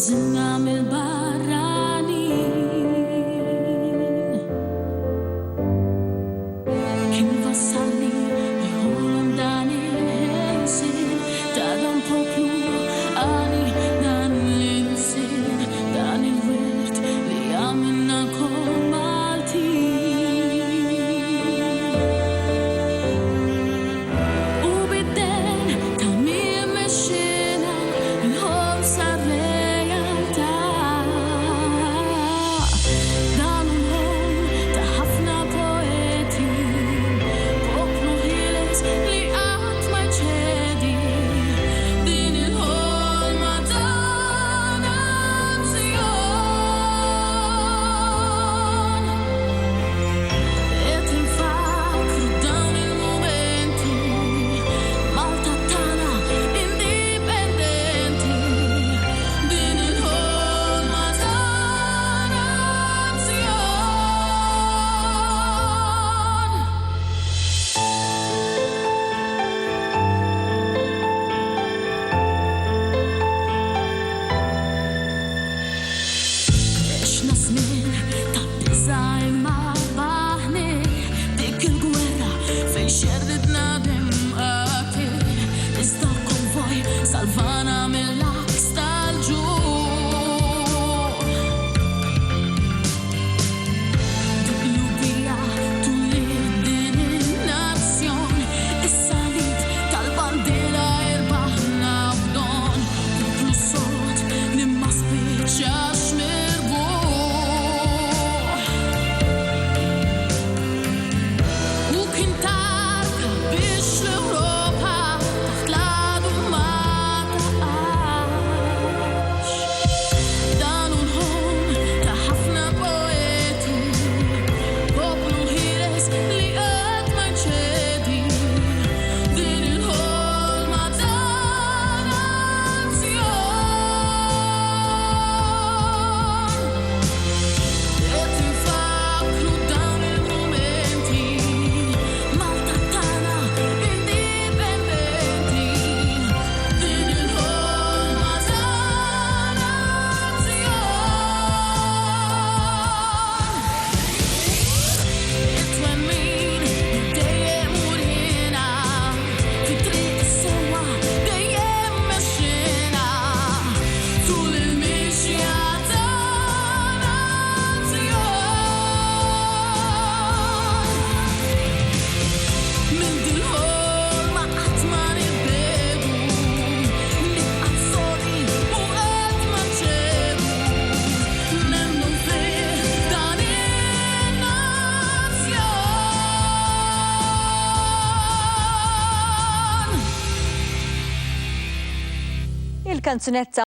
Għażilna mill-barranin. Kien wassalni jħolhom dan il-ħelsien ta' dan poplu għali dan l-insin, dan il-wirt li għamilna kol Maltin. U bid-den ta' min mexxina il-ħolm sar realtà. Dan il-ħolm ta' ħafna poeti, poplu ħieles li qatt ma jċedi. Din il-ħolma ta' nazzjon. Qed infakru dawn il-mumenti, Malta tagħna indipendenti. Din il-ħolma ta' nazzjon. Għexna żmien ta' biża' ma baħni, dik il-gwerra fejn xerridna dem qatil. Iżda l-konvoj salvana mill-aks tal-ġuħ. Qlubija tulid din in-nazzjon, is-salib tal-bandiera irbaħna b'don. Poplu sod li ma spiċċax mirbuħ. U kien tarka biex l-Ewropa taħt l-għadu ma taqax. Dan hu l-ħolm ta' ħafna poeti, poplu ħieles li qatt ma jċedi. Din il-ħolma ta' nazzjon. Qed infakru dawn il-mumenti, Malta tagħna indipendenti. Din il-ħolma ta' nazzjon. It-twemmin dejjem urina, fit-triq is-sewwa dejjem mexxina, tul il-mixja ta' nazzjon. Minn din il-ħolma qatt ma nibbedu, nibqa' sodi u qatt ma nċedu. Nemmnu fih dan in-nazzjon. Il-kanzunetta